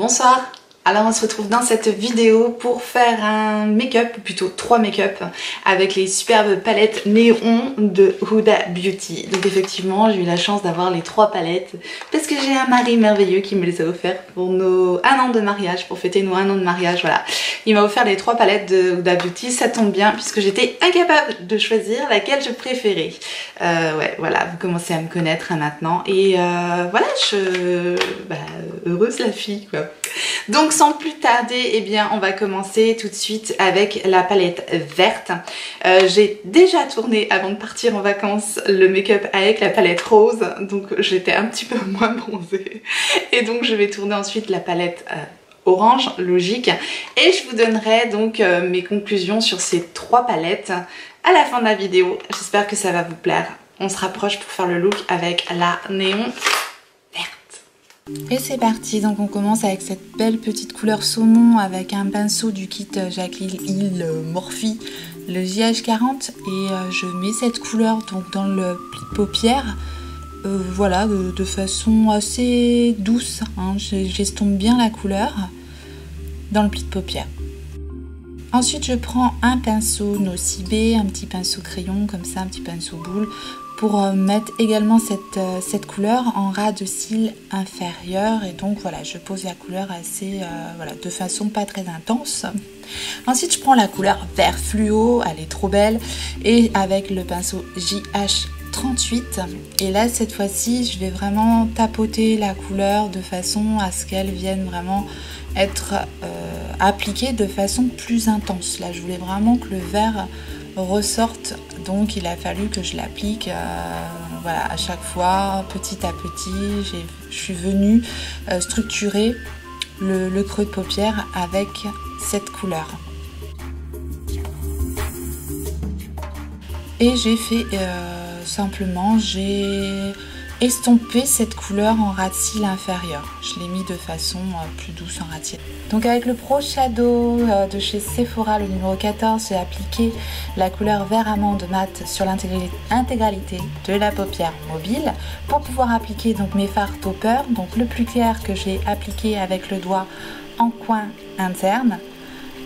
Bonsoir. Alors on se retrouve dans cette vidéo pour faire un make-up, ou plutôt 3 make-up avec les superbes palettes néon de Huda Beauty. Donc effectivement j'ai eu la chance d'avoir les 3 palettes parce que j'ai un mari merveilleux qui me les a offertes pour nos 1 an de mariage, pour fêter nos 1 an de mariage, voilà. Il m'a offert les 3 palettes de Huda Beauty, ça tombe bien puisque j'étais incapable de choisir laquelle je préférais. Ouais voilà, vous commencez à me connaître maintenant et voilà, heureuse la fille quoi. Donc sans plus tarder, eh bien on va commencer tout de suite avec la palette verte. J'ai déjà tourné avant de partir en vacances le make-up avec la palette rose, donc j'étais un petit peu moins bronzée. Et donc je vais tourner ensuite la palette orange, logique. Et je vous donnerai donc mes conclusions sur ces 3 palettes à la fin de la vidéo. J'espère que ça va vous plaire. On se rapproche pour faire le look avec la néon. Et c'est parti, donc on commence avec cette belle petite couleur saumon avec un pinceau du kit Jaclyn Hill Morphe, le JH40, et je mets cette couleur donc dans le pli de paupière, voilà, de façon assez douce, hein. J'estompe bien la couleur dans le pli de paupière. Ensuite je prends un pinceau Nocibé, un petit pinceau crayon comme ça, un petit pinceau boule, pour mettre également cette couleur en ras de cils inférieur, et donc voilà, je pose la couleur assez voilà, de façon pas très intense. Ensuite je prends la couleur vert fluo, elle est trop belle, et avec le pinceau JH38, et là cette fois-ci je vais vraiment tapoter la couleur de façon à ce qu'elle vienne vraiment être appliquée de façon plus intense. Là je voulais vraiment que le vert ressorte, donc il a fallu que je l'applique voilà, à chaque fois, petit à petit. Je suis venue structurer le creux de paupière avec cette couleur. Et j'ai fait simplement, j'ai estompé cette couleur en ras de cils inférieur. Je l'ai mis de façon plus douce en ras de cils. Donc avec le Pro Shadow de chez Sephora, le numéro 14, j'ai appliqué la couleur vert amande mat sur l'intégralité de la paupière mobile pour pouvoir appliquer donc mes fards topper. Donc le plus clair que j'ai appliqué avec le doigt en coin interne.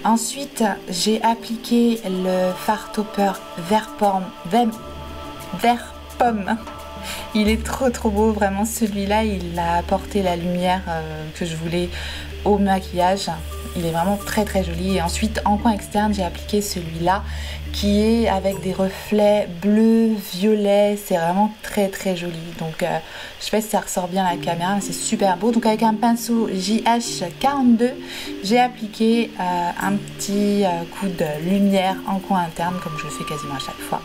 Ensuite j'ai appliqué le fard topper vert pomme. Il est trop beau, vraiment celui-là, il a apporté la lumière que je voulais au maquillage. Il est vraiment très joli. Et ensuite en coin externe j'ai appliqué celui-là qui est avec des reflets bleus, violets. C'est vraiment très joli. Donc je sais pas si ça ressort bien à la caméra, mais c'est super beau. Donc avec un pinceau JH42 j'ai appliqué un petit coup de lumière en coin interne, comme je le fais quasiment à chaque fois.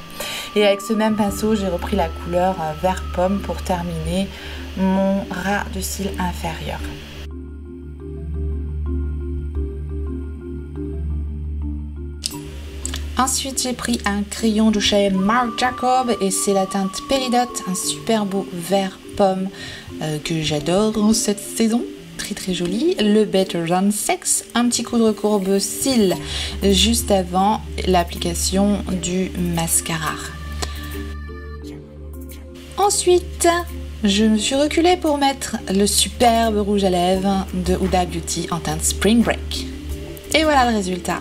Et avec ce même pinceau j'ai repris la couleur vert pomme pour terminer mon ras de cils inférieur. Ensuite j'ai pris un crayon de chez Marc Jacob et c'est la teinte Peridot, un super beau vert pomme que j'adore cette saison, très joli. Le Better Than Sex, un petit coup de recourbe cils juste avant l'application du mascara. Ensuite je me suis reculée pour mettre le superbe rouge à lèvres de Huda Beauty en teinte Spring Break. Et voilà le résultat.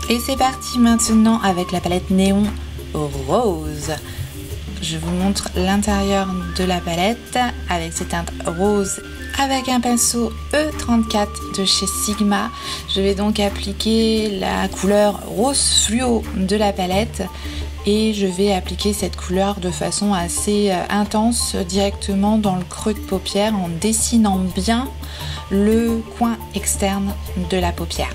Et c'est parti maintenant avec la palette néon rose. Je vous montre l'intérieur de la palette avec ces teintes roses avec un pinceau E34 de chez Sigma. Je vais donc appliquer la couleur rose fluo de la palette et je vais appliquer cette couleur de façon assez intense directement dans le creux de paupière en dessinant bien le coin externe de la paupière.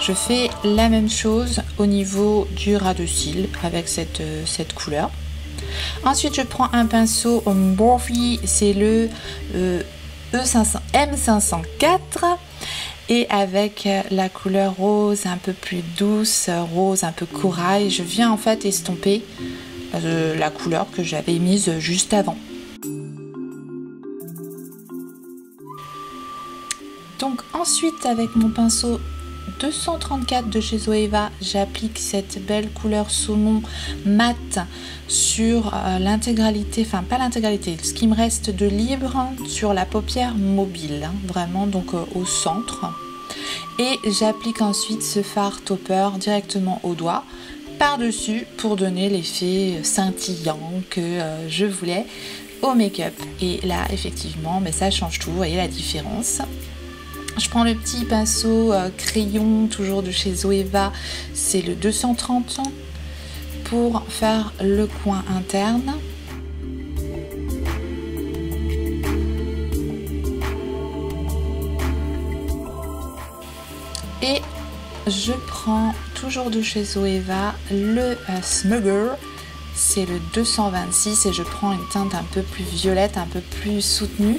Je fais la même chose au niveau du ras de cils avec cette couleur. Ensuite je prends un pinceau Morphe, c'est le M504, et avec la couleur rose un peu plus douce, rose un peu corail, je viens en fait estomper la couleur que j'avais mise juste avant. Donc ensuite, avec mon pinceau 234 de chez Zoeva, j'applique cette belle couleur saumon mat sur l'intégralité, enfin pas l'intégralité, ce qui me reste de libre sur la paupière mobile, vraiment donc au centre. Et j'applique ensuite ce fard topper directement au doigt, par-dessus, pour donner l'effet scintillant que je voulais au make-up. Et là, effectivement, mais ça change tout, vous voyez la différence. Je prends le petit pinceau crayon, toujours de chez Zoeva, c'est le 230, pour faire le coin interne. Et je prends toujours de chez Zoeva le Smugger, c'est le 226 et je prends une teinte un peu plus violette, un peu plus soutenue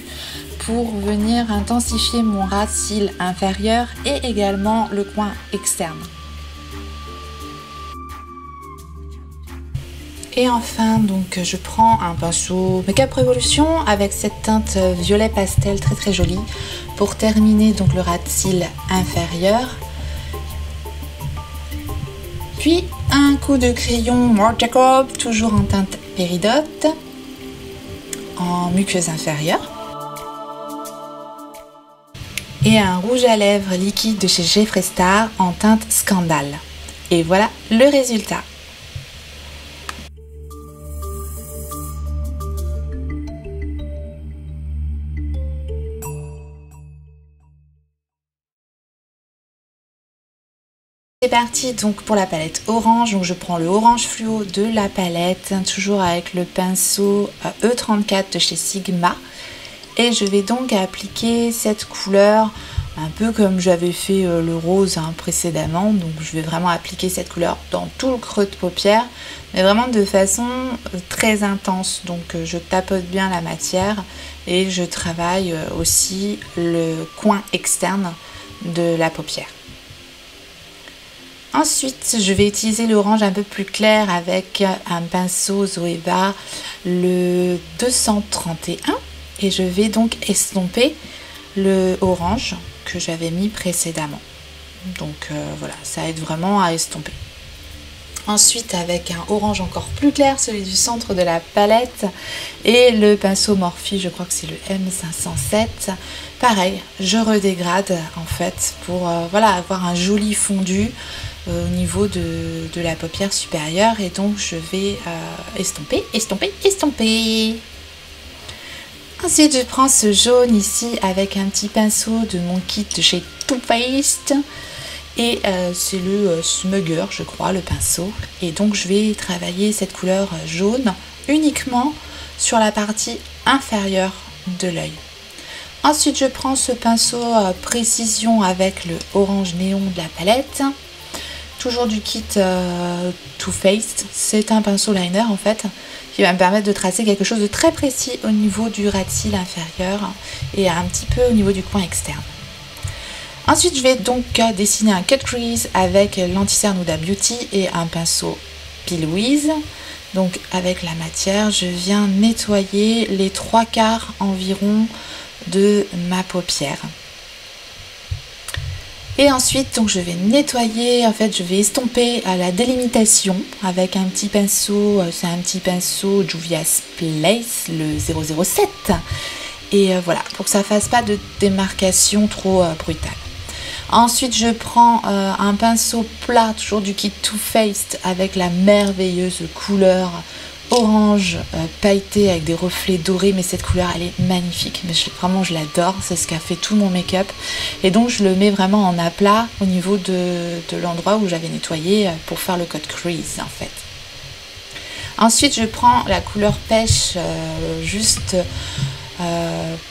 pour venir intensifier mon ras de cils inférieur et également le coin externe. Et enfin, donc je prends un pinceau Make-up Revolution avec cette teinte violet pastel très très jolie pour terminer donc le ras de cils inférieur. Puis un coup de crayon Marc Jacobs, toujours en teinte Péridot, en muqueuse inférieure. Et un rouge à lèvres liquide de chez Jeffree Star en teinte Scandal. Et voilà le résultat. C'est parti donc pour la palette orange, donc je prends le orange fluo de la palette, toujours avec le pinceau E34 de chez Sigma. Et je vais donc appliquer cette couleur un peu comme j'avais fait le rose précédemment. Donc je vais vraiment appliquer cette couleur dans tout le creux de paupière, mais vraiment de façon très intense. Donc je tapote bien la matière et je travaille aussi le coin externe de la paupière. Ensuite, je vais utiliser l'orange un peu plus clair avec un pinceau Zoeva, le 231. Et je vais donc estomper le orange que j'avais mis précédemment. Donc voilà, ça aide vraiment à estomper. Ensuite, avec un orange encore plus clair, celui du centre de la palette, et le pinceau Morphe, je crois que c'est le M507. Pareil, je redégrade en fait pour voilà, avoir un joli fondu au niveau de la paupière supérieure. Et donc je vais estomper, estomper, estomper. Ensuite, je prends ce jaune ici avec un petit pinceau de mon kit de chez Too Faced. Et c'est le Smugger, je crois, le pinceau. Et donc, je vais travailler cette couleur jaune uniquement sur la partie inférieure de l'œil. Ensuite, je prends ce pinceau précision avec le orange néon de la palette. Toujours du kit Too Faced. C'est un pinceau liner en fait, qui va me permettre de tracer quelque chose de très précis au niveau du ras de cils inférieur et un petit peu au niveau du coin externe. Ensuite, je vais donc dessiner un cut crease avec l'anti-cerne Huda Beauty et un pinceau P. Louise. Donc avec la matière, je viens nettoyer les 3/4 environ de ma paupière. Et ensuite, donc je vais nettoyer, en fait, je vais estomper à la délimitation avec un petit pinceau, c'est un petit pinceau Juvia's Place, le 007. Et voilà, pour que ça ne fasse pas de démarcation trop brutale. Ensuite, je prends un pinceau plat, toujours du kit Too Faced, avec la merveilleuse couleur orange pailleté avec des reflets dorés, mais cette couleur elle est magnifique, mais vraiment je l'adore, c'est ce qu'a fait tout mon make-up. Et donc je le mets vraiment en aplat au niveau de l'endroit où j'avais nettoyé pour faire le cut crease en fait. Ensuite je prends la couleur pêche juste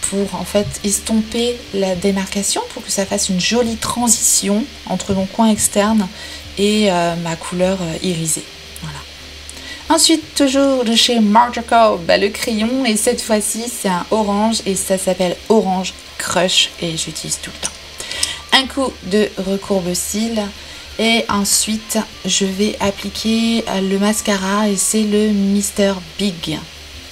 pour en fait estomper la démarcation, pour que ça fasse une jolie transition entre mon coin externe et ma couleur irisée. Voilà. Ensuite, toujours de chez Marc Jacobs, le crayon, et cette fois-ci c'est un orange et ça s'appelle Orange Crush et j'utilise tout le temps. Un coup de recourbe cils Et ensuite, je vais appliquer le mascara et c'est le Mr. Big.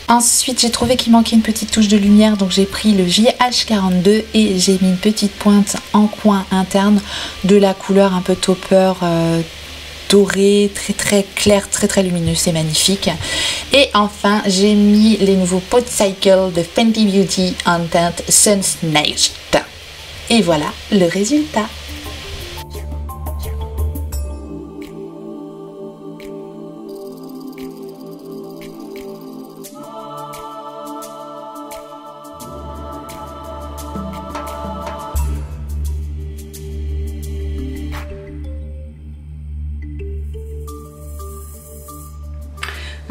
Ensuite, j'ai trouvé qu'il manquait une petite touche de lumière, donc j'ai pris le JH42 et j'ai mis une petite pointe en coin interne de la couleur un peu tauper doré, très clair, très lumineux, c'est magnifique. Et enfin, j'ai mis les nouveaux Pot Cycle de Fenty Beauty en teinte Sun Snatched. Et voilà le résultat.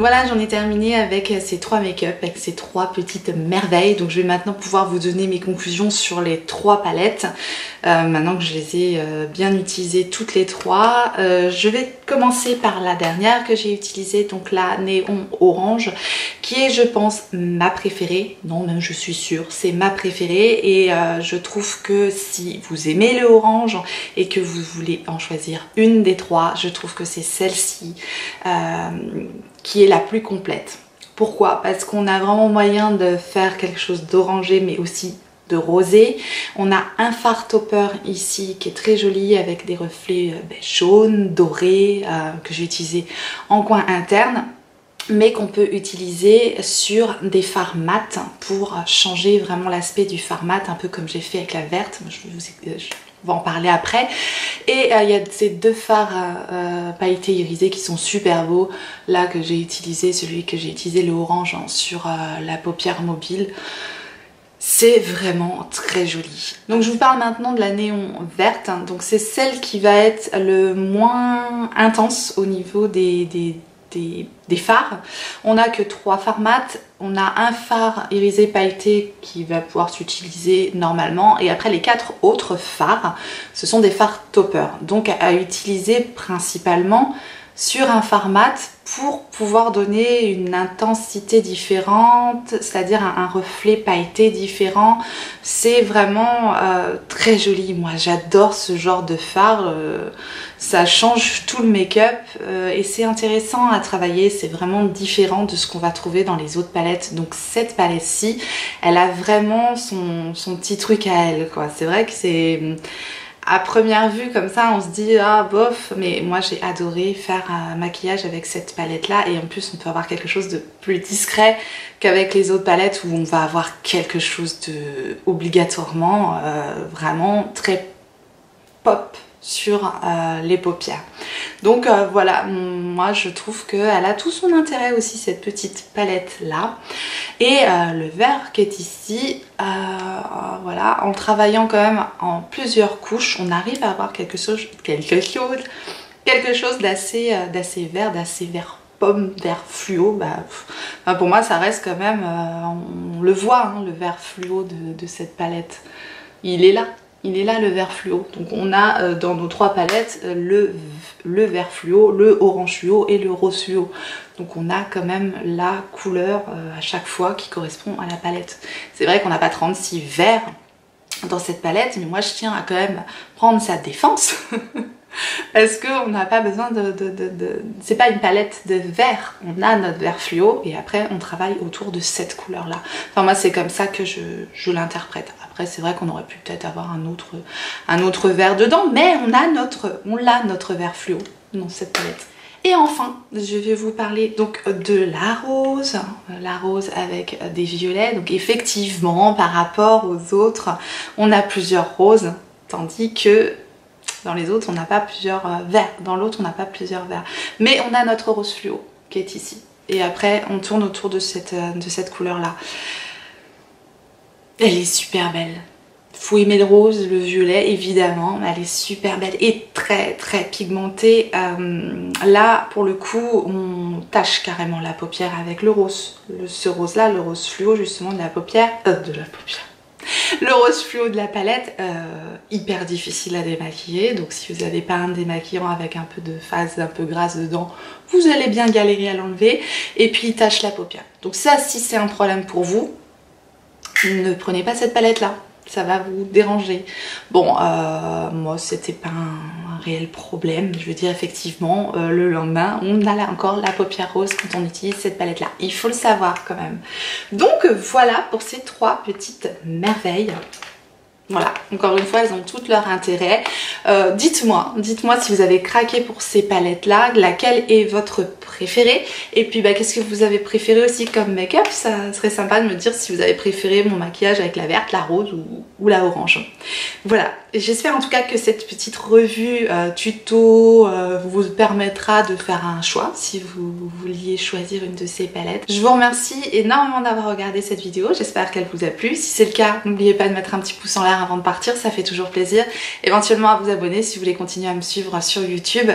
Voilà, j'en ai terminé avec ces 3 make-up, avec ces 3 petites merveilles. Donc je vais maintenant pouvoir vous donner mes conclusions sur les 3 palettes. Maintenant que je les ai bien utilisées toutes les 3. Je vais commencer par la dernière que j'ai utilisée, donc la Néon Orange, qui est, je pense, ma préférée. Non, même je suis sûre, c'est ma préférée. Et je trouve que si vous aimez le orange et que vous voulez en choisir une des 3, je trouve que c'est celle-ci qui est la plus complète. Pourquoi? Parce qu'on a vraiment moyen de faire quelque chose d'orangé mais aussi de rosé. On a un fard topper ici qui est très joli avec des reflets jaunes, dorés, que j'ai utilisé en coin interne, mais qu'on peut utiliser sur des fards mat pour changer vraiment l'aspect du fard mat, un peu comme j'ai fait avec la verte. On va en parler après. Et il y a ces 2 fards pailletés irisés qui sont super beaux. Là que j'ai utilisé, celui que j'ai utilisé, le orange, sur la paupière mobile. C'est vraiment très joli. Donc je vous parle maintenant de la Néon Verte. Donc c'est celle qui va être le moins intense au niveau des fards. On n'a que 3 fards mat, on a un fard irisé pailleté qui va pouvoir s'utiliser normalement et après les 4 autres fards, ce sont des fards topper, donc à utiliser principalement sur un fard mat pour pouvoir donner une intensité différente, c'est-à-dire un reflet pailleté différent. C'est vraiment très joli. Moi j'adore ce genre de fard, ça change tout le make-up et c'est intéressant à travailler, c'est vraiment différent de ce qu'on va trouver dans les autres palettes. Donc cette palette-ci, elle a vraiment son petit truc à elle, quoi. C'est vrai que c'est... À première vue comme ça on se dit ah bof, mais moi j'ai adoré faire un maquillage avec cette palette là et en plus on peut avoir quelque chose de plus discret qu'avec les autres palettes où on va avoir quelque chose de obligatoirement vraiment très pop sur les paupières. Donc voilà, moi je trouve qu'elle a tout son intérêt aussi cette petite palette là. Et le vert qui est ici, voilà, en travaillant quand même en plusieurs couches, on arrive à avoir quelque chose d'assez vert pomme, vert fluo. Enfin, pour moi ça reste quand même, on le voit hein, le vert fluo de cette palette, il est là. Il est là le vert fluo. Donc on a dans nos 3 palettes le vert fluo, le orange fluo et le rose fluo. Donc on a quand même la couleur à chaque fois qui correspond à la palette. C'est vrai qu'on n'a pas 36 verts dans cette palette, mais moi je tiens à quand même prendre sa défense. Parce qu'on n'a pas besoin c'est pas une palette de vert, on a notre vert fluo et après on travaille autour de cette couleur là. Enfin moi c'est comme ça que je l'interprète. Après c'est vrai qu'on aurait pu peut-être avoir un autre vert dedans, mais on a notre vert fluo dans cette palette. Et enfin, je vais vous parler donc de la rose avec des violets. Donc effectivement, par rapport aux autres, on a plusieurs roses, tandis que dans les autres, on n'a pas plusieurs verts. Dans l'autre, on n'a pas plusieurs verts. Mais on a notre rose fluo qui est ici. Et après, on tourne autour de cette couleur-là. Elle est super belle. Faut aimer le rose, le violet, évidemment. Elle est super belle et très pigmentée. Là, pour le coup, on tache carrément la paupière avec le rose. Ce rose-là, le rose fluo, justement, de la paupière. Le rose fluo de la palette, hyper difficile à démaquiller, donc si vous n'avez pas un démaquillant avec un peu de phase un peu grasse dedans, vous allez bien galérer à l'enlever, et puis il tache la paupière. Donc ça, si c'est un problème pour vous, ne prenez pas cette palette là, ça va vous déranger. Bon, moi c'était pas un réel problème. Je veux dire, effectivement, le lendemain, on a encore la paupière rose quand on utilise cette palette là. Il faut le savoir quand même. Donc voilà pour ces 3 petites merveilles. Voilà, encore une fois, elles ont toutes leur intérêt. Dites-moi si vous avez craqué pour ces palettes-là, laquelle est votre préférée. Et puis, qu'est-ce que vous avez préféré aussi comme make-up? Ça serait sympa de me dire si vous avez préféré mon maquillage avec la verte, la rose ou la orange. Voilà, j'espère en tout cas que cette petite revue tuto vous permettra de faire un choix si vous vouliez choisir une de ces palettes. Je vous remercie énormément d'avoir regardé cette vidéo, j'espère qu'elle vous a plu. Si c'est le cas, n'oubliez pas de mettre un petit pouce en l'air avant de partir, ça fait toujours plaisir. Éventuellement à vous abonner si vous voulez continuer à me suivre sur YouTube.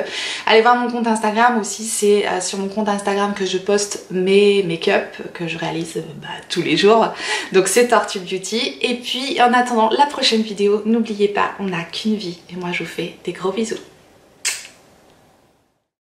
Allez voir mon compte Instagram aussi, c'est sur mon compte Instagram que je poste mes make-up que je réalise tous les jours. Donc c'est Tortue Beauty. Et puis en attendant la prochaine vidéo, n'oubliez pas, on n'a qu'une vie. Et moi je vous fais des gros bisous.